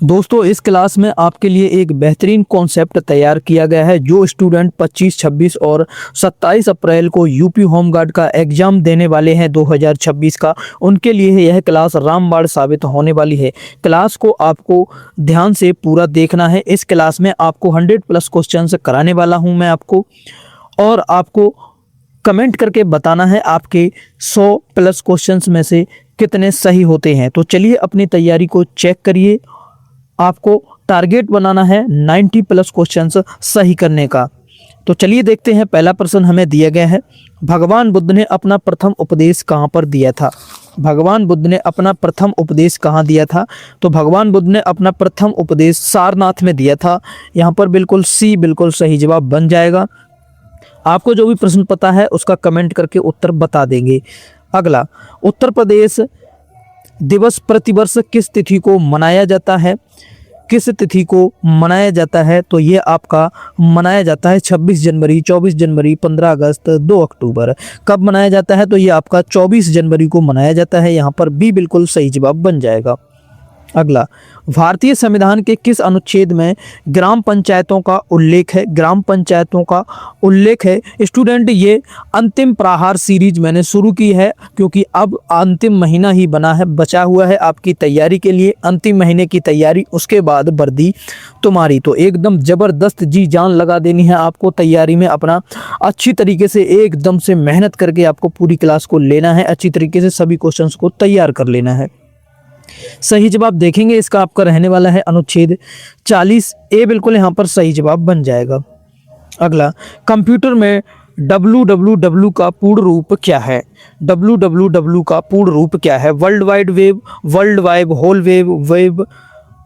दोस्तों इस क्लास में आपके लिए एक बेहतरीन कॉन्सेप्ट तैयार किया गया है। जो स्टूडेंट 25, 26 और 27 अप्रैल को यूपी होमगार्ड का एग्जाम देने वाले हैं 2026 का, उनके लिए यह क्लास रामबाण साबित होने वाली है। क्लास को आपको ध्यान से पूरा देखना है। इस क्लास में आपको 100+ क्वेश्चंस कराने वाला हूं मैं आपको, और आपको कमेंट करके बताना है आपके 100+ क्वेश्चंस में से कितने सही होते हैं। तो चलिए अपनी तैयारी को चेक करिए। आपको टारगेट बनाना है 90+ क्वेश्चंस सही करने का। तो चलिए देखते हैं। पहला प्रश्न हमें दिया गया है, भगवान बुद्ध ने अपना प्रथम उपदेश कहाँ पर दिया था? भगवान बुद्ध ने अपना प्रथम उपदेश कहाँ दिया था? तो भगवान बुद्ध ने अपना प्रथम उपदेश सारनाथ में दिया था। यहाँ पर बिल्कुल सी बिल्कुल सही जवाब बन जाएगा। आपको जो भी प्रश्न पता है उसका कमेंट करके उत्तर बता देंगे। अगला, उत्तर प्रदेश दिवस प्रतिवर्ष किस तिथि को मनाया जाता है? किस तिथि को मनाया जाता है? तो ये आपका मनाया जाता है 26 जनवरी, 24 जनवरी, 15 अगस्त, 2 अक्टूबर। कब मनाया जाता है? तो ये आपका 24 जनवरी को मनाया जाता है। यहाँ पर बी बिल्कुल सही जवाब बन जाएगा। अगला, भारतीय संविधान के किस अनुच्छेद में ग्राम पंचायतों का उल्लेख है? ग्राम पंचायतों का उल्लेख है। स्टूडेंट ये अंतिम प्रहार सीरीज मैंने शुरू की है, क्योंकि अब अंतिम महीना ही बना है, बचा हुआ है आपकी तैयारी के लिए। अंतिम महीने की तैयारी, उसके बाद वर्दी तुम्हारी। तो एकदम ज़बरदस्त जी जान लगा देनी है आपको तैयारी में। अपना अच्छी तरीके से एकदम से मेहनत करके आपको पूरी क्लास को लेना है। अच्छी तरीके से सभी क्वेश्चंस को तैयार कर लेना है। सही जवाब देखेंगे इसका आपका रहने वाला है अनुच्छेद 40 ए, बिल्कुल यहाँ पर सही जवाब बन जाएगा। अगला, कंप्यूटर में www का पूर्ण रूप क्या है? www का पूर्ण रूप क्या है? World wide web, world wide whole web, web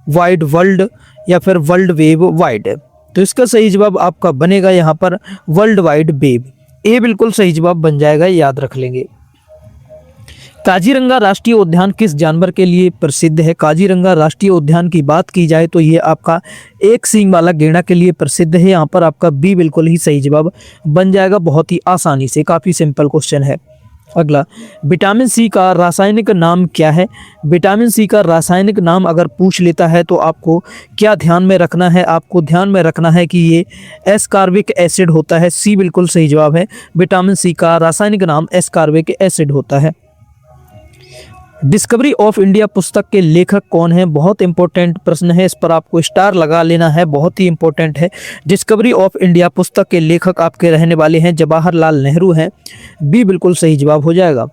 wide world, या फिर वर्ल्ड वेब वाइड? तो इसका सही जवाब आपका बनेगा यहाँ पर वर्ल्ड वाइड वेब। ए बिल्कुल सही जवाब बन जाएगा, याद रख लेंगे। काजीरंगा राष्ट्रीय उद्यान किस जानवर के लिए प्रसिद्ध है? काजीरंगा राष्ट्रीय उद्यान की बात की जाए तो ये आपका एक सींग वाला गैंडा के लिए प्रसिद्ध है। यहाँ पर आपका बी बिल्कुल ही सही जवाब बन जाएगा, बहुत ही आसानी से, काफ़ी सिंपल क्वेश्चन है। अगला, विटामिन सी का रासायनिक नाम क्या है? विटामिन सी का रासायनिक नाम अगर पूछ लेता है तो आपको क्या ध्यान में रखना है? आपको ध्यान में रखना है कि ये एस्कॉर्बिक एसिड होता है। सी बिल्कुल सही जवाब है। विटामिन सी का रासायनिक नाम एस्कॉर्बिक एसिड होता है। डिस्कवरी ऑफ इंडिया पुस्तक के लेखक कौन है? बहुत इंपॉर्टेंट प्रश्न है, इस पर आपको स्टार लगा लेना है, बहुत ही इंपॉर्टेंट है। डिस्कवरी ऑफ इंडिया पुस्तक के लेखक आपके रहने वाले हैं जवाहरलाल नेहरू हैं। बी बिल्कुल सही जवाब हो जाएगा।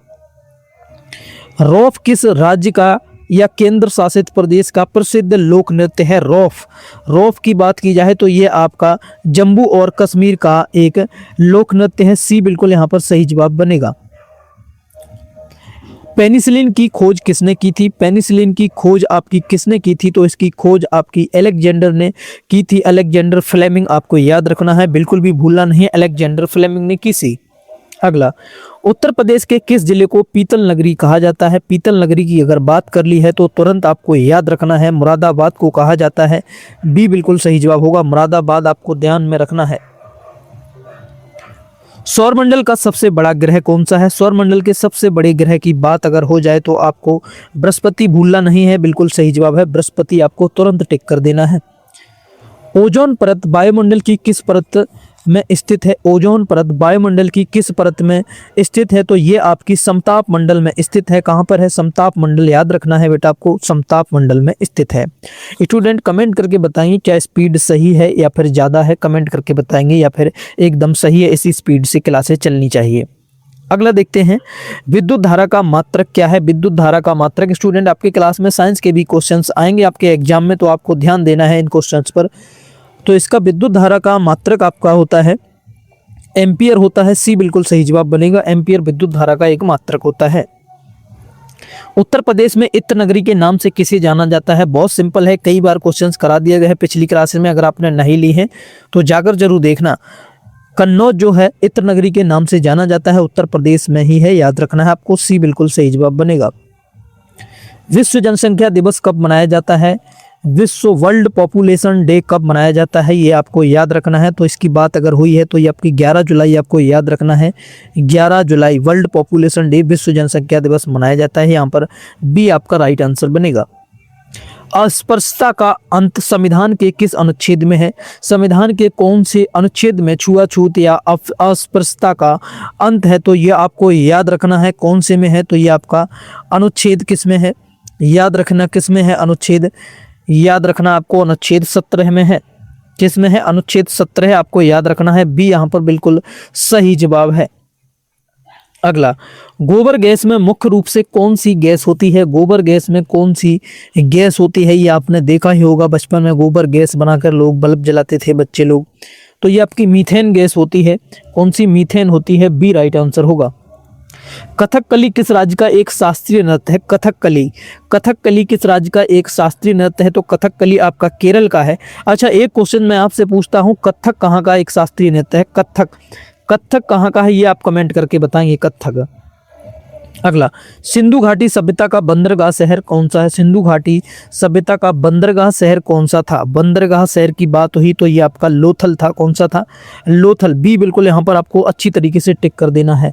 रौफ किस राज्य का या केंद्र शासित प्रदेश का प्रसिद्ध लोक नृत्य है? रौफ की बात की जाए तो ये आपका जम्मू और कश्मीर का एक लोक नृत्य है। सी बिल्कुल यहाँ पर सही जवाब बनेगा। पेनिसिलिन की खोज किसने की थी? पेनिसिलिन की खोज आपकी किसने की थी? तो इसकी खोज आपकी अलेक्जेंडर ने की थी। अलेक्जेंडर फ्लेमिंग आपको याद रखना है, बिल्कुल भी भूलना नहीं, अलेक्जेंडर फ्लेमिंग ने की थी। अगला, उत्तर प्रदेश के किस जिले को पीतल नगरी कहा जाता है? पीतल नगरी की अगर बात कर ली है तो तुरंत आपको याद रखना है मुरादाबाद को कहा जाता है। बी बिल्कुल सही जवाब होगा, मुरादाबाद आपको ध्यान में रखना है। सौरमंडल का सबसे बड़ा ग्रह कौन सा है? सौरमंडल के सबसे बड़े ग्रह की बात अगर हो जाए तो आपको बृहस्पति भूलना नहीं है, बिल्कुल सही जवाब है, बृहस्पति आपको तुरंत टिक कर देना है। ओजोन परत वायुमंडल की किस परत में स्थित है? ओजोन परत वायुमंडल की किस परत में स्थित है? तो ये आपकी समताप मंडल में स्थित है। कहाँ पर है? समताप मंडल, याद रखना है बेटा आपको, समताप मंडल में स्थित है। स्टूडेंट कमेंट करके बताएंगे क्या स्पीड सही है या फिर ज़्यादा है, कमेंट करके बताएंगे, या फिर एकदम सही है, इसी स्पीड से क्लासेस चलनी चाहिए। अगला देखते हैं, विद्युत धारा का मात्रक क्या है? विद्युत धारा का मात्रक, स्टूडेंट आपके क्लास में साइंस के भी क्वेश्चंस आएंगे आपके एग्जाम में, तो आपको ध्यान देना है इन क्वेश्चंस पर। तो इसका विद्युत धारा का मात्रक आपका होता है एम्पियर होता है। सी बिल्कुल सही जवाब बनेगा, एम्पियर विद्युत धारा का एक मात्रक होता है। उत्तर प्रदेश में इत्र नगरी के नाम से किसे जाना जाता है? बहुत सिंपल है, कई बार क्वेश्चंस करा दिए गए हैं पिछली क्लास में, अगर आपने नहीं ली है तो जाकर जरूर देखना। कन्नौज जो है इत्र नगरी के नाम से जाना जाता है, उत्तर प्रदेश में ही है, याद रखना है आपको। सी बिल्कुल सही जवाब बनेगा। विश्व जनसंख्या दिवस कब मनाया जाता है? विश्व वर्ल्ड पॉपुलेशन डे कब मनाया जाता है? ये आपको याद रखना है। तो इसकी बात अगर हुई है तो ये आपकी 11 जुलाई आपको याद रखना है। 11 जुलाई वर्ल्ड पॉपुलेशन डे, विश्व जनसंख्या दिवस मनाया जाता है। यहाँ पर बी आपका राइट आंसर बनेगा। अस्पृश्यता का अंत संविधान के किस अनुच्छेद में है? संविधान के कौन से अनुच्छेद में छुआछूत या अस्पृश्यता का अंत है? तो ये आपको याद रखना है कौन से में है, तो ये आपका अनुच्छेद किस में है, याद रखना किस में है अनुच्छेद, याद रखना आपको अनुच्छेद 17 में है। किस में है? अनुच्छेद 17 आपको याद रखना है। बी यहाँ पर बिल्कुल सही जवाब है। अगला, गोबर गैस में मुख्य रूप से कौन सी गैस होती है? गोबर गैस में कौन सी गैस होती है? ये आपने देखा ही होगा, बचपन में गोबर गैस बनाकर लोग बल्ब जलाते थे बच्चे लोग। तो ये आपकी मीथेन गैस होती है। कौन सी? मीथेन होती है। बी राइट आंसर होगा। कथकली किस राज्य का एक शास्त्रीय नृत्य है? कथकली, कथकली किस राज्य का एक शास्त्रीय नृत्य है? तो कथकली आपका केरल का है। अच्छा, एक क्वेश्चन मैं आपसे पूछता हूँ, कथक कहाँ का एक शास्त्रीय नृत्य है? कथक, कथक कहाँ का है ये आप कमेंट करके बताएंगे। कथक। अगला, सिंधु घाटी सभ्यता का बंदरगाह शहर कौन सा है? सिंधु घाटी सभ्यता का बंदरगाह शहर कौन सा था? बंदरगाह शहर की बात हुई तो ये आपका लोथल था। कौन सा था? लोथल। बी बिल्कुल यहाँ पर आपको अच्छी तरीके से टिक कर देना है।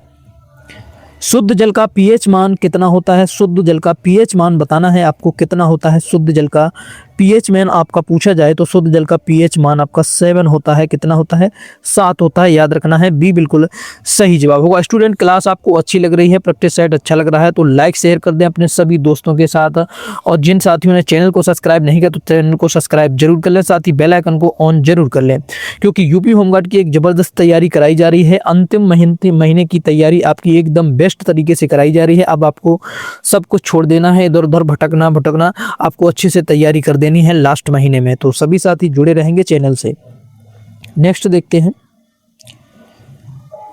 शुद्ध जल का पीएच मान कितना होता है? शुद्ध जल का पीएच मान बताना है आपको कितना होता है। शुद्ध जल का पीएच मान आपका पूछा जाए तो शुद्ध जल का पीएच मान आपका 7 होता है। कितना होता है? 7 होता है, याद रखना है। बी बिल्कुल सही जवाब होगा। स्टूडेंट, क्लास आपको अच्छी लग रही है, प्रैक्टिस सेट अच्छा लग रहा है तो लाइक शेयर कर दें अपने सभी दोस्तों के साथ, और जिन साथियों ने चैनल को सब्सक्राइब नहीं किया तो चैनल को सब्सक्राइब जरूर कर लें, साथ ही बेल आइकन को ऑन जरूर कर लें, क्योंकि यूपी होमगार्ड की एक ज़बरदस्त तैयारी कराई जा रही है। अंतिम महीने की तैयारी आपकी एकदम बेस्ट तरीके से कराई जा रही है। अब आपको सब कुछ छोड़ देना है, इधर उधर भटकना, आपको अच्छे से तैयारी कर देनी है लास्ट महीने में। तो सभी साथी जुड़े रहेंगे चैनल से। नेक्स्ट देखते हैं,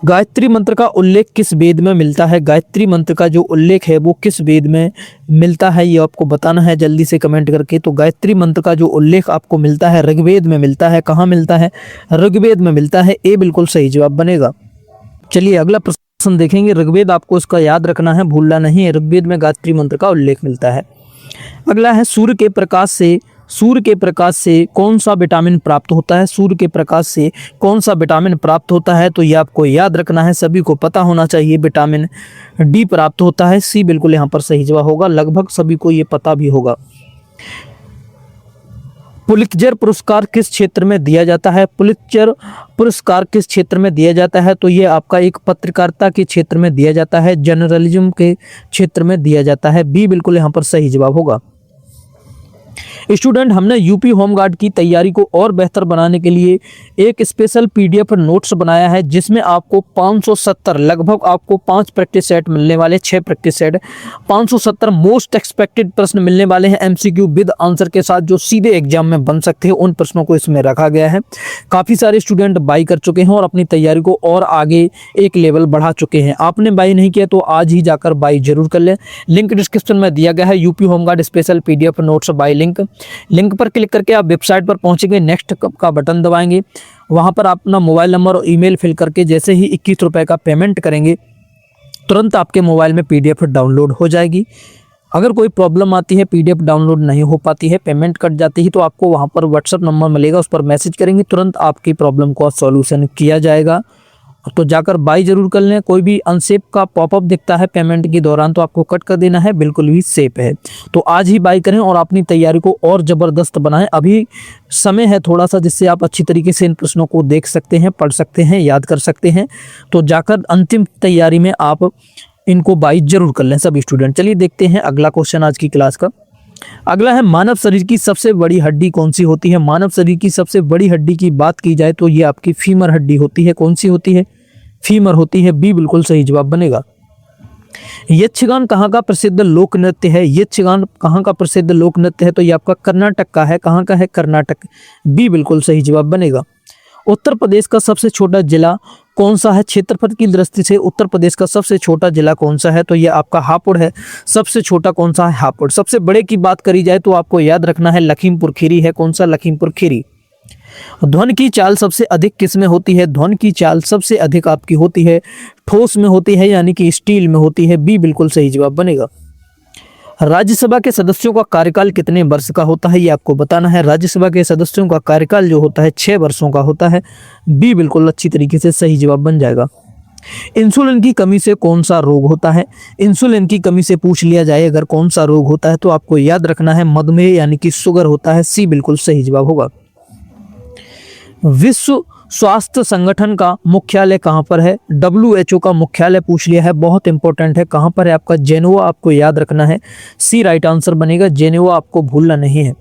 गायत्री मंत्र का उल्लेख किस वेद में मिलता है? गायत्री मंत्र का जो उल्लेख है वो किस वेद में मिलता है, ये आपको बताना है जल्दी से कमेंट करके। तो गायत्री मंत्र का जो उल्लेख आपको मिलता है ऋग्वेद में मिलता है। कहाँ मिलता है? ऋग्वेद में मिलता है। ए बिल्कुल सही जवाब बनेगा। चलिए अगला प्रश्न देखेंगे। ऋग्वेद आपको इसका याद रखना है, भूलना नहीं है। ऋग्वेद में गायत्री मंत्र का उल्लेख मिलता है। अगला है, सूर्य के प्रकाश से कौन सा विटामिन प्राप्त होता है? सूर्य के प्रकाश से कौन सा विटामिन प्राप्त होता है? तो ये आपको याद रखना है, सभी को पता होना चाहिए। विटामिन डी प्राप्त होता है। सी बिल्कुल यहाँ पर सही जवाब होगा, लगभग सभी को ये पता भी होगा। पुलित्जर पुरस्कार किस क्षेत्र में दिया जाता है? पुलित्जर पुरस्कार किस क्षेत्र में दिया जाता है? तो ये आपका एक पत्रकारिता के क्षेत्र में दिया जाता है, जर्नलिज्म के क्षेत्र में दिया जाता है। बी बिल्कुल यहाँ पर सही जवाब होगा। स्टूडेंट, हमने यूपी होमगार्ड की तैयारी को और बेहतर बनाने के लिए एक स्पेशल पीडीएफ नोट्स बनाया है, जिसमें आपको 570 लगभग आपको 5 प्रैक्टिस सेट मिलने वाले, 6 प्रैक्टिस सेट, 570 मोस्ट एक्सपेक्टेड प्रश्न मिलने वाले हैं एमसीक्यू विद आंसर के साथ, जो सीधे एग्जाम में बन सकते हैं। उन प्रश्नों को इसमें रखा गया है। काफ़ी सारे स्टूडेंट बाई कर चुके हैं और अपनी तैयारी को और आगे एक लेवल बढ़ा चुके हैं। आपने बाई नहीं किया तो आज ही जाकर बाई जरूर कर लें। लिंक डिस्क्रिप्शन में दिया गया है, UP home guard special PDF notes by link पर क्लिक करके आप वेबसाइट पर पहुंचेंगे, नेक्स्ट का बटन दबाएंगे, वहां पर अपना मोबाइल नंबर और ईमेल फिल करके जैसे ही 21 रुपये का पेमेंट करेंगे तुरंत आपके मोबाइल में पीडीएफ डाउनलोड हो जाएगी। अगर कोई प्रॉब्लम आती है, पीडीएफ डाउनलोड नहीं हो पाती है, पेमेंट कट जाती है, तो आपको वहां पर व्हाट्सएप नंबर मिलेगा, उस पर मैसेज करेंगे, तुरंत आपकी प्रॉब्लम का सॉल्यूशन किया जाएगा। तो जाकर बाई जरूर कर लें। कोई भी अनसेफ का पॉपअप दिखता है पेमेंट के दौरान तो आपको कट कर देना है, बिल्कुल भी सेफ है। तो आज ही बाई करें और अपनी तैयारी को और ज़बरदस्त बनाएं। अभी समय है थोड़ा सा, जिससे आप अच्छी तरीके से इन प्रश्नों को देख सकते हैं, पढ़ सकते हैं, याद कर सकते हैं। तो जाकर अंतिम तैयारी में आप इनको बाई जरूर कर लें सभी स्टूडेंट। चलिए देखते हैं अगला क्वेश्चन आज की क्लास का। अगला है, मानव शरीर की सबसे बड़ी हड्डी कौन सी होती है? मानव शरीर की सबसे बड़ी हड्डी की बात की जाए तो ये आपकी फीमर हड्डी होती है। कौन सी होती है? फीमर होती है। बी बिल्कुल सही जवाब बनेगा। यक्षगान कहाँ का प्रसिद्ध लोक नृत्य है? यक्षगान कहाँ का प्रसिद्ध लोक नृत्य है? तो ये आपका कर्नाटक का है। कहाँ का है? कर्नाटक। बी बिल्कुल सही जवाब बनेगा। उत्तर प्रदेश का सबसे छोटा जिला कौन सा है? क्षेत्रफल की दृष्टि से उत्तर प्रदेश का सबसे छोटा जिला कौन सा है? तो ये आपका हापुड़ है। सबसे छोटा कौन सा है? हापुड़। सबसे बड़े की बात करी जाए तो आपको याद रखना है लखीमपुर खीरी है। कौन सा? लखीमपुर खीरी। ध्वन की चाल सबसे अधिक किस में होती है? ध्वन की चाल सबसे अधिक आपकी होती है ठोस में होती है, यानी कि स्टील में होती है। बी बिल्कुल सही जवाब बनेगा। राज्यसभा के सदस्यों का कार्यकाल कितने वर्ष का होता है? ये आपको बताना है। राज्यसभा के सदस्यों का कार्यकाल जो होता है 6 वर्षों का होता है। बी बिल्कुल अच्छी तरीके से सही जवाब बन जाएगा। इंसुलिन की कमी से कौन सा रोग होता है? इंसुलिन की कमी से पूछ लिया जाए अगर कौन सा रोग होता है तो आपको याद रखना है मधुमेह यानी कि शुगर होता है। सी बिल्कुल सही जवाब होगा। विश्व स्वास्थ्य संगठन का मुख्यालय कहाँ पर है? WHO का मुख्यालय पूछ लिया है, बहुत इंपॉर्टेंट है। कहाँ पर है आपका? जेनेवा आपको याद रखना है। सी राइट आंसर बनेगा, जेनेवा आपको भूलना नहीं है।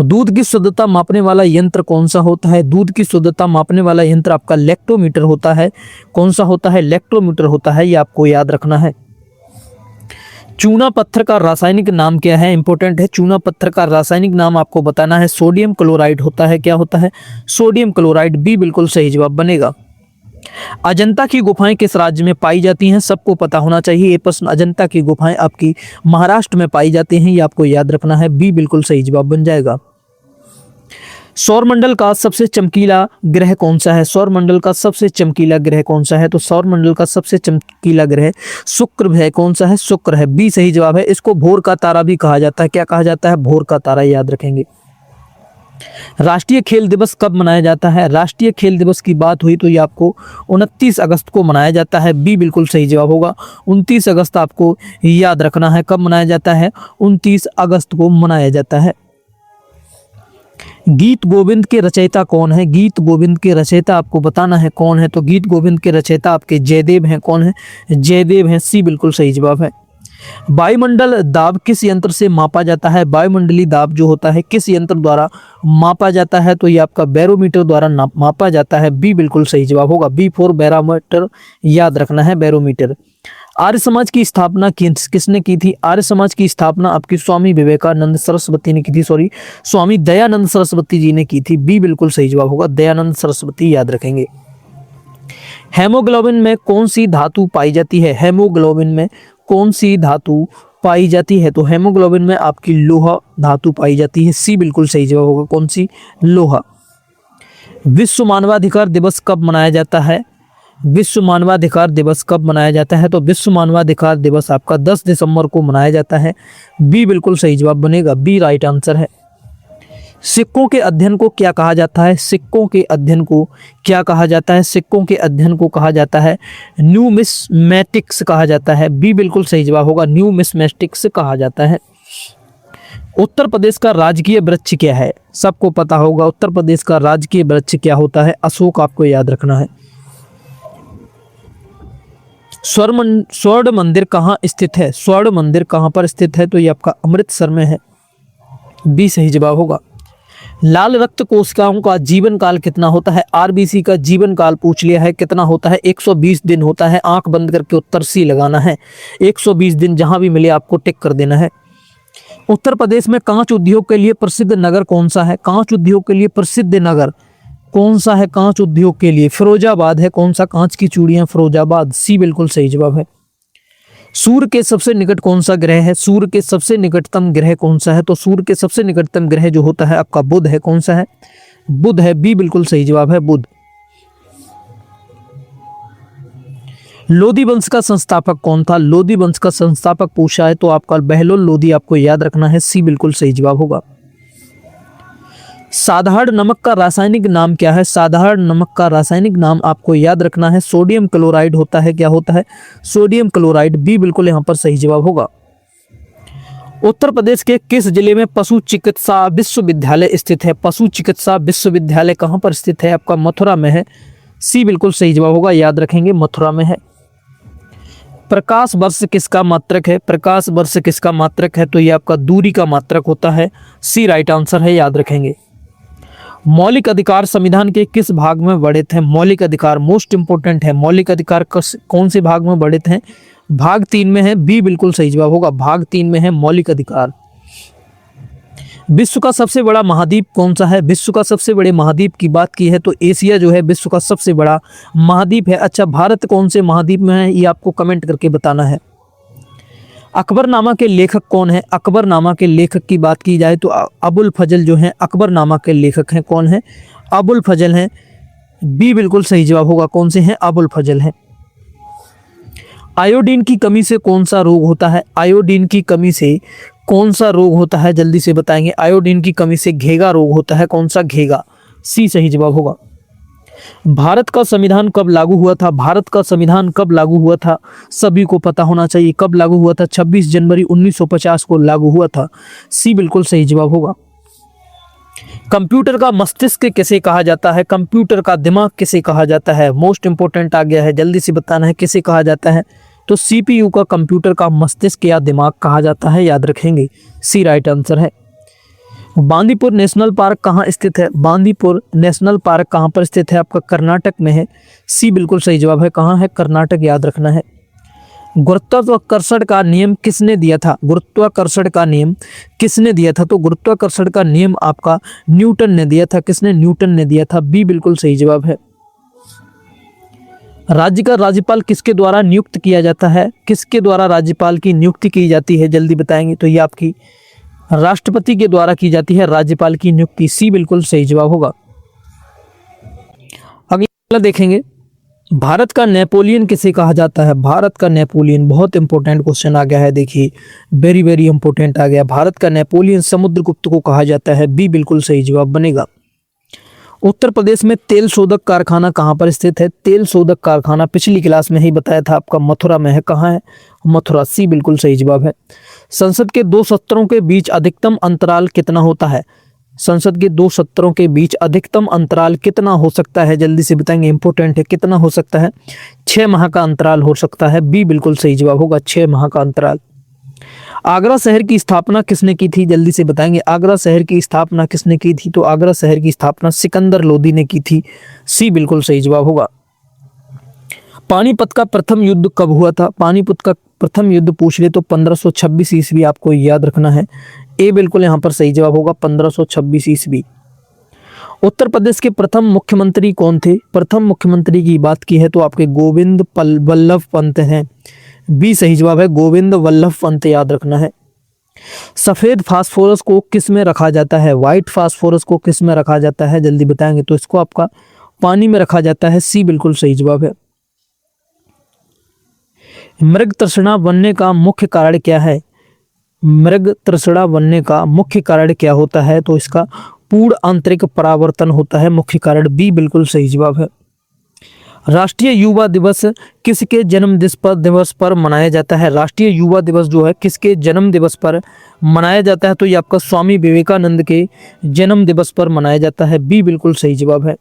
दूध की शुद्धता मापने वाला यंत्र कौन सा होता है? दूध की शुद्धता मापने वाला यंत्र आपका लैक्टोमीटर होता है। कौन सा होता है? लैक्टोमीटर होता है, ये आपको याद रखना है। चूना पत्थर का रासायनिक नाम क्या है? इंपॉर्टेंट है। चूना पत्थर का रासायनिक नाम आपको बताना है। सोडियम क्लोराइड होता है। क्या होता है? Sodium chloride. बी बिल्कुल सही जवाब बनेगा। अजंता की गुफाएं किस राज्य में पाई जाती हैं? सबको पता होना चाहिए ये प्रश्न। अजंता की गुफाएं आपकी महाराष्ट्र में पाई जाती हैं, ये आपको याद रखना है। बी बिल्कुल सही जवाब बन जाएगा। सौरमंडल का सबसे चमकीला ग्रह कौन सा है? सौरमंडल का सबसे चमकीला ग्रह कौन सा है? तो सौरमंडल का सबसे चमकीला ग्रह शुक्र है। कौन सा है? शुक्र है। बी सही जवाब है। इसको भोर का तारा भी कहा जाता है। क्या कहा जाता है? भोर का तारा, याद रखेंगे। राष्ट्रीय खेल दिवस कब मनाया जाता है? राष्ट्रीय खेल दिवस की बात हुई तो ये आपको 29 अगस्त को मनाया जाता है। बी बिल्कुल सही जवाब होगा। 29 अगस्त आपको याद रखना है। कब मनाया जाता है? 29 अगस्त को मनाया जाता है। गीत गोविंद के रचयिता कौन है? गीत गोविंद के रचयिता आपको बताना है कौन है। तो गीत गोविंद के रचयिता आपके जयदेव हैं। कौन है? जयदेव हैं। सी बिल्कुल सही जवाब है। वायुमंडल दाब किस यंत्र से मापा जाता है? वायुमंडलीय दाब जो होता है किस यंत्र द्वारा मापा जाता है? तो ये आपका बैरोमीटर द्वारा मापा जाता है। बी बिल्कुल सही जवाब होगा। बी फॉर बैरोमीटर, याद रखना है, बैरोमीटर। आर्य समाज की स्थापना किसने की थी? आर्य समाज की स्थापना आपकी स्वामी विवेकानंद सरस्वती ने की थी। स्वामी दयानंद सरस्वती जी ने की थी। बी बिल्कुल सही जवाब होगा। दयानंद सरस्वती, याद रखेंगे। हेमोग्लोबिन में कौन सी धातु पाई जाती है? हेमोग्लोबिन में कौन सी धातु पाई जाती है? तो हेमोग्लोबिन में आपकी लोहा धातु पाई जाती है। सी बिल्कुल सही जवाब होगा। कौन सी? लोहा। विश्व मानवाधिकार दिवस कब मनाया जाता है? विश्व मानवाधिकार दिवस कब मनाया जाता है? तो विश्व मानवाधिकार दिवस आपका 10 दिसंबर को मनाया जाता है। बी बिल्कुल सही जवाब बनेगा। बी राइट आंसर है। सिक्कों के अध्ययन को क्या कहा जाता है? सिक्कों के अध्ययन को क्या कहा जाता है? सिक्कों के अध्ययन को कहा जाता है न्यूमिस्मैटिक्स कहा जाता है। बी बिल्कुल सही जवाब होगा। न्यूमिस्मैटिक्स कहा जाता है। उत्तर प्रदेश का राजकीय वृक्ष क्या है? सबको पता होगा उत्तर प्रदेश का राजकीय वृक्ष क्या होता है? अशोक, आपको याद रखना है। स्वर्ण मंदिर कहाँ स्थित है? स्वर्ण मंदिर कहाँ पर स्थित है? तो ये आपका अमृतसर में है। बी सही जवाब होगा। लाल रक्त कोशिकाओं का जीवन काल कितना होता है? आरबीसी का जीवन काल पूछ लिया है, कितना होता है? 120 दिन होता है। आंख बंद करके उत्तर सी लगाना है। 120 दिन, जहां भी मिले आपको टिक कर देना है। उत्तर प्रदेश में कांच उद्योग के लिए प्रसिद्ध नगर कौन सा है? कांच उद्योग के लिए प्रसिद्ध नगर कौन सा है? कांच उद्योग के लिए फिरोजाबाद है। कौन सा? कांच की चूड़ियां, फिरोजाबाद। सी बिल्कुल सही जवाब है। सूर्य के सबसे निकट कौन सा ग्रह है? सूर्य के सबसे निकटतम ग्रह कौन सा है? तो सूर्य के सबसे निकटतम ग्रह जो होता है आपका बुध है। कौन सा है? बुध है। बी बिल्कुल सही जवाब है, बुध। लोधी वंश का संस्थापक कौन था? लोधी वंश का संस्थापक पूछा है तो आपका बहलोल लोधी आपको याद रखना है। सी बिल्कुल सही जवाब होगा। साधारण नमक का रासायनिक नाम क्या है? साधारण नमक का रासायनिक नाम आपको याद रखना है सोडियम क्लोराइड होता है। क्या होता है? Sodium chloride. बी बिल्कुल यहां पर सही जवाब होगा। उत्तर प्रदेश के किस जिले में पशु चिकित्सा विश्वविद्यालय स्थित है? पशु चिकित्सा विश्वविद्यालय कहां पर स्थित है? आपका मथुरा में है। सी बिल्कुल सही जवाब होगा, याद रखेंगे, मथुरा में है। प्रकाश वर्ष किसका मात्रक है? प्रकाश वर्ष किसका मात्रक है? तो ये आपका दूरी का मात्रक होता है। सी राइट आंसर है, याद रखेंगे। मौलिक अधिकार संविधान के किस भाग में वर्णित है? मौलिक अधिकार मोस्ट इंपोर्टेंट है। मौलिक अधिकार कौन से भाग में वर्णित है? भाग 3 में है। बी बिल्कुल सही जवाब होगा। भाग 3 में है मौलिक अधिकार। विश्व का सबसे बड़ा महाद्वीप कौन सा है? विश्व का सबसे बड़े महाद्वीप की बात की है तो एशिया जो है विश्व का सबसे बड़ा महाद्वीप है। अच्छा, भारत कौन से महाद्वीप में है ये आपको कमेंट करके बताना है। अकबरनामा के लेखक कौन है? अकबरनामा के लेखक की बात की जाए तो अबुल फजल जो हैं अकबरनामा के लेखक हैं। कौन है? अबुल फजल हैं। बी बिल्कुल सही जवाब होगा। कौन से हैं? अबुल फजल हैं। आयोडीन की कमी से कौन सा रोग होता है? आयोडीन की कमी से कौन सा रोग होता है? जल्दी से बताएंगे। आयोडीन की कमी से घेगा रोग होता है। कौन सा? घेगा। सी सही जवाब होगा। भारत का संविधान कब लागू हुआ था? भारत का संविधान कब लागू हुआ था? सभी को पता होना चाहिए। कब लागू हुआ था? 26 जनवरी 1950 को लागू हुआ था। सी बिल्कुल सही जवाब होगा। कंप्यूटर का मस्तिष्क किसे कहा जाता है? कंप्यूटर का दिमाग किसे कहा जाता है? मोस्ट इंपोर्टेंट आ गया है, जल्दी से बताना है किसे कहा जाता है। तो सीपीयू का कंप्यूटर का मस्तिष्क या दिमाग कहा जाता है, याद रखेंगे। सी राइट आंसर है। बांदीपुर नेशनल पार्क कहाँ स्थित है? बांदीपुर नेशनल पार्क कहाँ पर स्थित है? आपका कर्नाटक में है। सी बिल्कुल सही जवाब है। कहाँ है? कर्नाटक, याद रखना है। गुरुत्वाकर्षण का नियम किसने दिया था? गुरुत्वाकर्षण का नियम किसने दिया था? तो गुरुत्वाकर्षण का नियम आपका न्यूटन ने दिया था। किसने? न्यूटन ने दिया था। बी बिल्कुल सही जवाब है। राज्य का राज्यपाल किसके द्वारा नियुक्त किया जाता है? किसके द्वारा राज्यपाल की नियुक्ति की जाती है? जल्दी बताएंगे। तो ये आपकी राष्ट्रपति के द्वारा की जाती है राज्यपाल की नियुक्ति। सी बिल्कुल सही जवाब होगा। अगला देखेंगे, भारत का नेपोलियन किसे कहा जाता है? भारत का नेपोलियन, बहुत इंपॉर्टेंट क्वेश्चन आ गया है, देखिए वेरी वेरी इंपॉर्टेंट आ गया। भारत का नेपोलियन समुद्रगुप्त को कहा जाता है। बी बिल्कुल सही जवाब बनेगा। उत्तर प्रदेश में तेल शोधक कारखाना कहाँ पर स्थित है? तेल शोधक कारखाना पिछली क्लास में ही बताया था आपका, मथुरा में है। कहाँ है? मथुरा। सी बिल्कुल सही जवाब है। संसद के दो सत्रों के बीच अधिकतम अंतराल कितना होता है? संसद के दो सत्रों के बीच अधिकतम अंतराल कितना हो सकता है? जल्दी से बताएंगे, इंपॉर्टेंट है। कितना हो सकता है? 6 माह का अंतराल हो सकता है। बी बिल्कुल सही जवाब होगा, 6 माह का अंतराल। आगरा शहर की स्थापना किसने की थी? जल्दी से बताएंगे, आगरा शहर की स्थापना किसने की थी? तो आगरा शहर की स्थापना सिकंदर लोदी ने की थी। सी बिल्कुल सही जवाब होगा। पानीपत का प्रथम युद्ध कब हुआ था? पानीपत का प्रथम युद्ध पूछ ले तो 1526 ईस्वी आपको याद रखना है। ए बिल्कुल यहाँ पर सही जवाब होगा, 1526 ईस्वी। उत्तर प्रदेश के प्रथम मुख्यमंत्री कौन थे? प्रथम मुख्यमंत्री की बात की है तो आपके गोविंद वल्लभ पंत हैं। बी सही जवाब है, गोविंद वल्लभ पंत, याद रखना है। सफेद फास्फोरस को किस में रखा जाता है? व्हाइट फास्फोरस को किस में रखा जाता है? जल्दी बताएंगे। तो इसको आपका पानी में रखा जाता है। सी बिल्कुल सही जवाब है। मृग तृष्णा बनने का मुख्य कारण क्या है? मृग तृष्णा बनने का मुख्य कारण क्या होता है? तो इसका पूर्ण आंतरिक परावर्तन होता है मुख्य कारण। बी बिल्कुल सही जवाब है। राष्ट्रीय युवा दिवस किसके जन्म दिवस पर मनाया जाता है? राष्ट्रीय युवा दिवस जो है किसके जन्म दिवस पर मनाया जाता है? तो ये आपका स्वामी विवेकानंद के जन्म दिवस पर मनाया जाता है। बी बिल्कुल सही जवाब है।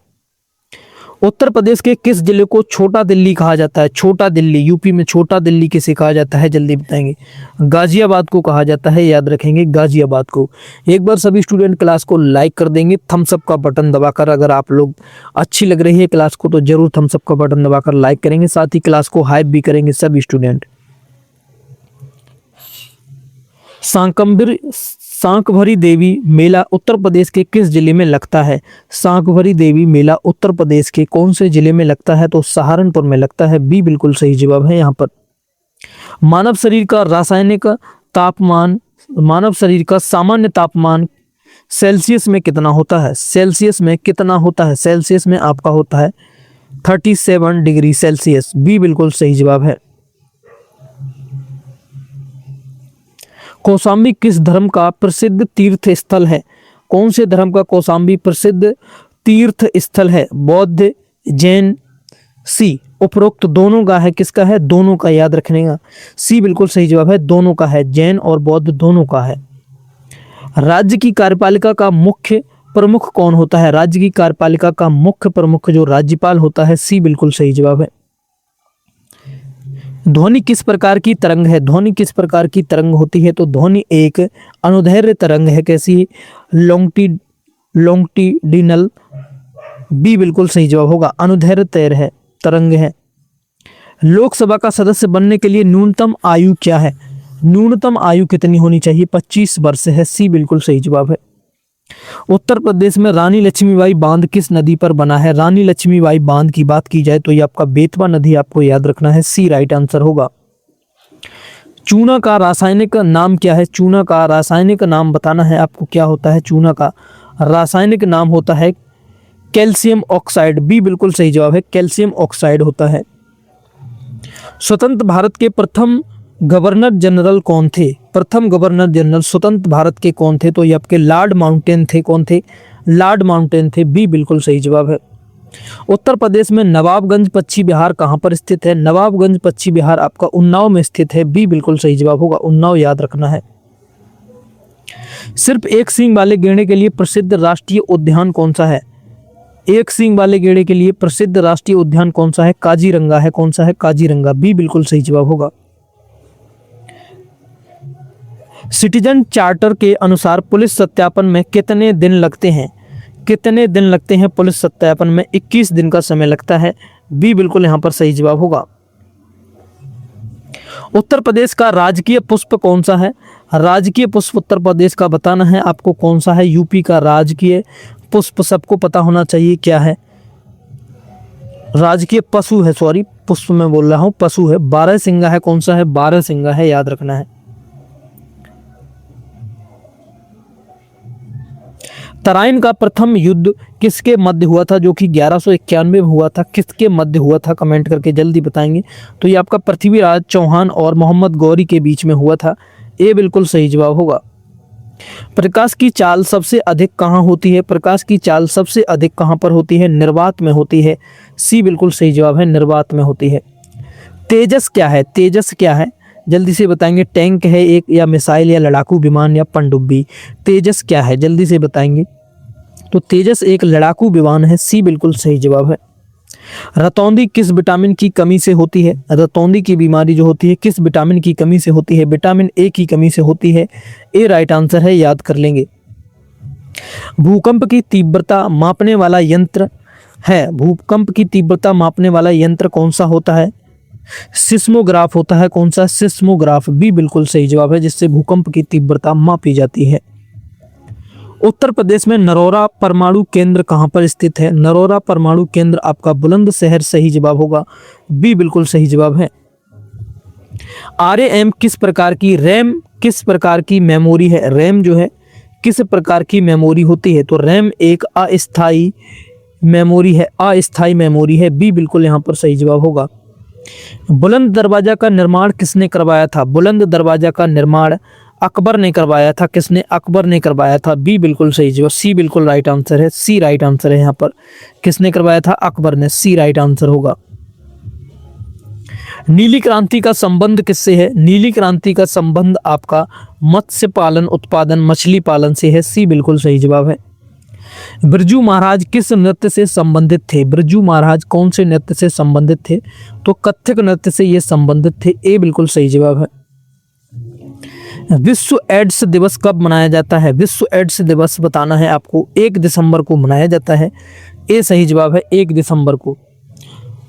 उत्तर प्रदेश के किस जिले को छोटा दिल्ली कहा जाता है? छोटा दिल्ली, यूपी में छोटा दिल्ली किसे कहा जाता है? जल्दी बताएंगे। गाजियाबाद को कहा जाता है, याद रखेंगे, गाजियाबाद को। एक बार सभी स्टूडेंट क्लास को लाइक कर देंगे थम्स अप का बटन दबाकर। अगर आप लोग अच्छी लग रही है क्लास को तो जरूर थम्स अप का बटन दबाकर लाइक करेंगे, साथ ही क्लास को हाइप भी करेंगे सभी स्टूडेंट। सांकभरी देवी मेला उत्तर प्रदेश के किस जिले में लगता है? सांकभरी देवी मेला उत्तर प्रदेश के कौन से जिले में लगता है? तो सहारनपुर में लगता है। बी बिल्कुल सही जवाब है यहाँ पर। मानव शरीर का रासायनिक तापमान, मानव शरीर का सामान्य तापमान सेल्सियस में कितना होता है? सेल्सियस में कितना होता है? सेल्सियस में आपका होता है 37 डिग्री सेल्सियस। बी बिल्कुल सही जवाब है। कौशाम्बी किस धर्म का प्रसिद्ध तीर्थ स्थल है? कौन से धर्म का कौशाम्बी प्रसिद्ध तीर्थ स्थल है? बौद्ध, जैन। सी उपरोक्त दोनों का है। किसका है? दोनों का, याद रखने का। सी बिल्कुल सही जवाब है, दोनों का है, जैन और बौद्ध दोनों का है। राज्य की कार्यपालिका का मुख्य प्रमुख कौन होता है? राज्य की कार्यपालिका का मुख्य प्रमुख जो राज्यपाल होता है। सी बिल्कुल सही जवाब है। ध्वनि किस प्रकार की तरंग है? ध्वनि किस प्रकार की तरंग होती है? तो ध्वनि एक अनुदैर्घ्य तरंग है। कैसी? लॉन्गिट्यूडिनल। बी बिल्कुल सही जवाब होगा, अनुदैर्घ्य है, तरंग है। लोकसभा का सदस्य बनने के लिए न्यूनतम आयु क्या है? न्यूनतम आयु कितनी होनी चाहिए? 25 वर्ष है। सी बिल्कुल सही जवाब है। उत्तर प्रदेश में रानी लक्ष्मीबाई बांध किस नदी पर बना है? रानी लक्ष्मीबाई बांध की बात की जाए तो ये आपका बेतवा नदी आपको याद रखना है। सी राइट आंसर होगा। चूना का रासायनिक नाम क्या है? चूना का रासायनिक नाम बताना है आपको, क्या होता है? चूना का रासायनिक नाम होता है कैल्शियम ऑक्साइड। बी बिल्कुल सही जवाब है, कैल्शियम ऑक्साइड होता है। स्वतंत्र भारत के प्रथम गवर्नर जनरल कौन थे? प्रथम गवर्नर जनरल स्वतंत्र भारत के कौन थे? तो ये आपके लॉर्ड माउंटेन थे। कौन थे? लॉर्ड माउंटेन थे। बी बिल्कुल सही जवाब है। उत्तर प्रदेश में नवाबगंज पश्चिम बिहार कहाँ पर स्थित है? नवाबगंज पश्चिम बिहार आपका उन्नाव में स्थित है। बी बिल्कुल सही जवाब होगा, उन्नाव याद रखना है। सिर्फ एक सींग वाले गैंडे के लिए प्रसिद्ध राष्ट्रीय उद्यान कौन सा है? एक सींग वाले गैंडे के लिए प्रसिद्ध राष्ट्रीय उद्यान कौन सा है? काजीरंगा है। कौन सा है? काजीरंगा। बी बिल्कुल सही जवाब होगा। सिटीजन चार्टर के अनुसार पुलिस सत्यापन में कितने दिन लगते हैं? कितने दिन लगते हैं पुलिस सत्यापन में? 21 दिन का समय लगता है। बी बिल्कुल यहां पर सही जवाब होगा। उत्तर प्रदेश का राजकीय पुष्प कौन सा है? राजकीय पुष्प उत्तर प्रदेश का बताना है आपको कौन सा है। यूपी का राजकीय पुष्प सबको पता होना चाहिए क्या है। राजकीय पशु है, सॉरी पुष्प में बोल रहा हूं, पशु है। बारहसिंगा है। कौन सा है? बारहसिंगा है, याद रखना है। तराइन का प्रथम युद्ध किसके मध्य हुआ था, जो कि 1191 में हुआ था? किसके मध्य हुआ था? कमेंट करके जल्दी बताएंगे। तो ये आपका पृथ्वीराज चौहान और मोहम्मद गौरी के बीच में हुआ था। ये बिल्कुल सही जवाब होगा। प्रकाश की चाल सबसे अधिक कहाँ होती है? प्रकाश की चाल सबसे अधिक कहाँ पर होती है? निर्वात में होती है। सी बिल्कुल सही जवाब है, निर्वात में होती है। तेजस क्या है? तेजस क्या है? जल्दी से बताएंगे। टैंक है एक, या मिसाइल, या लड़ाकू विमान, या पनडुब्बी? तेजस क्या है? जल्दी से बताएंगे। तो तेजस एक लड़ाकू विमान है। सी बिल्कुल सही जवाब है। रतौंधी किस विटामिन की कमी से होती है? रतौंधी की बीमारी जो होती है किस विटामिन की कमी से होती है? विटामिन ए की कमी से होती है। ए राइट आंसर है, याद कर लेंगे। भूकंप की तीव्रता मापने वाला यंत्र है। भूकंप की तीव्रता मापने वाला यंत्र कौन सा होता है? सिस्मोग्राफ होता है। कौन सा? सिस्मोग्राफ। बी बिल्कुल सही जवाब है, जिससे भूकंप की तीव्रता मापी जाती है। उत्तर प्रदेश में नरोरा परमाणु केंद्र कहाँ पर स्थित है? नरोरा परमाणु केंद्र आपका बुलंदशहर सही जवाब होगा। बी बिल्कुल सही जवाब है। RAM किस प्रकार की, रैम किस प्रकार की मेमोरी है? रैम जो है किस प्रकार की मेमोरी होती है? तो रैम एक अस्थायी मेमोरी है। अस्थायी मेमोरी है। बी बिल्कुल यहाँ पर सही जवाब होगा। बुलंद दरवाजा का निर्माण किसने करवाया था? बुलंद दरवाजा का निर्माण अकबर ने करवाया था। किसने? अकबर ने करवाया था। बी बिल्कुल सही जवाब। सी बिल्कुल राइट आंसर है। सी राइट आंसर है यहाँ पर। किसने करवाया था? अकबर ने। सी राइट आंसर होगा। नीली क्रांति का संबंध किससे है? नीली क्रांति का संबंध आपका मत्स्य पालन उत्पादन मछली पालन से है। सी बिल्कुल सही जवाब है। बिरजू महाराज किस नृत्य से संबंधित थे? बिरजू महाराज कौन से नृत्य से संबंधित थे? तो कथक नृत्य से ये संबंधित थे। ए बिल्कुल सही जवाब है। विश्व एड्स दिवस कब मनाया जाता है? विश्व एड्स दिवस बताना है आपको। 1 दिसंबर को मनाया जाता है। ए सही जवाब है, 1 दिसंबर को।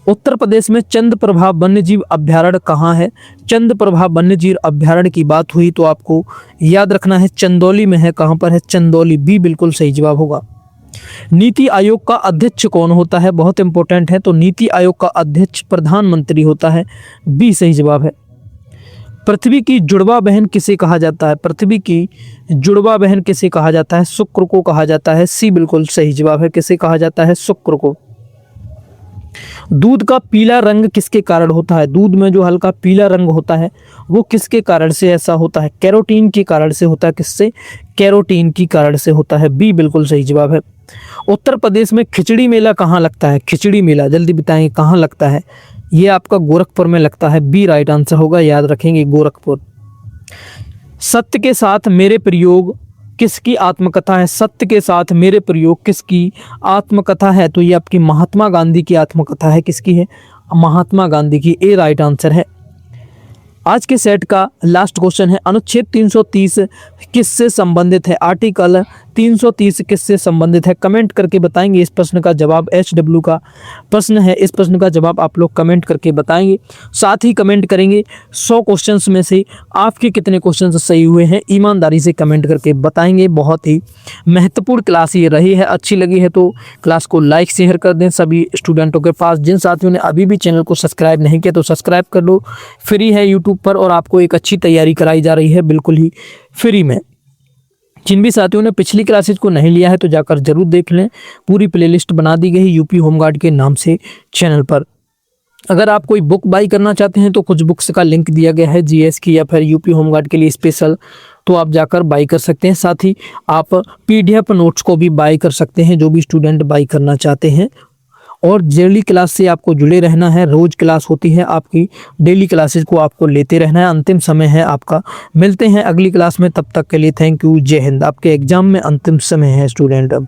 उत्तर प्रदेश में चंद्रप्रभा वन्यजीव अभ्यारण्य कहाँ है? चंद्रप्रभा वन्यजीव अभ्यारण्य की बात हुई तो आपको याद रखना है चंदौली में है। कहाँ पर है? चंदौली। बी बिल्कुल सही जवाब होगा। नीति आयोग का अध्यक्ष कौन होता है? बहुत इंपॉर्टेंट है। तो नीति आयोग का अध्यक्ष प्रधानमंत्री होता है। बी सही जवाब है। पृथ्वी की जुड़वा बहन किसे कहा जाता है? पृथ्वी की जुड़वा बहन किसे कहा जाता है? शुक्र को कहा जाता है। सी बिल्कुल सही जवाब है। किसे कहा जाता है? शुक्र को। दूध का पीला रंग किसके कारण होता है? दूध में जो हल्का पीला रंग होता है वो किसके कारण से ऐसा होता है? कैरोटीन के कारण से होता है। किससे? कैरोटीन की कारण से होता है। बी बिल्कुल सही जवाब है। उत्तर प्रदेश में खिचड़ी मेला कहाँ लगता है? खिचड़ी मेला जल्दी बताएंगे कहाँ लगता है? ये आपका गोरखपुर में लगता है। बी राइट आंसर होगा, याद रखेंगे, गोरखपुर। सत्य के साथ मेरे प्रयोग किसकी आत्मकथा है? सत्य के साथ मेरे प्रयोग किसकी आत्मकथा है? तो ये आपकी महात्मा गांधी की आत्मकथा है। किसकी है? महात्मा गांधी की। ए राइट आंसर है। आज के सेट का लास्ट क्वेश्चन है, अनुच्छेद 330 किससे संबंधित है? आर्टिकल 330 किससे संबंधित है? कमेंट करके बताएंगे इस प्रश्न का जवाब। HW का प्रश्न है, इस प्रश्न का जवाब आप लोग कमेंट करके बताएंगे। साथ ही कमेंट करेंगे 100 क्वेश्चंस में से आपके कितने क्वेश्चंस सही हुए हैं, ईमानदारी से कमेंट करके बताएंगे। बहुत ही महत्वपूर्ण क्लास ये रही है। अच्छी लगी है तो क्लास को लाइक शेयर कर दें सभी स्टूडेंटों के पास। जिन साथियों ने अभी भी चैनल को सब्सक्राइब नहीं किया तो सब्सक्राइब कर लो, फ्री है यूट्यूब पर और आपको एक अच्छी तैयारी कराई जा रही है बिल्कुल ही फ्री में। जिन भी साथियों ने पिछली क्लासेज को नहीं लिया है तो जाकर जरूर देख लें, पूरी प्लेलिस्ट बना दी गई यूपी होमगार्ड के नाम से चैनल पर। अगर आप कोई बुक बाई करना चाहते हैं तो कुछ बुक्स का लिंक दिया गया है जीएस की या फिर यूपी होमगार्ड के लिए स्पेशल, तो आप जाकर बाई कर सकते हैं। साथ ही आप PDF नोट्स को भी बाई कर सकते हैं जो भी स्टूडेंट बाई करना चाहते हैं। और डेली क्लास से आपको जुड़े रहना है। रोज क्लास होती है आपकी, डेली क्लासेस को आपको लेते रहना है। अंतिम समय है आपका। मिलते हैं अगली क्लास में, तब तक के लिए थैंक यू। जय हिंद। आपके एग्जाम में अंतिम समय है स्टूडेंट।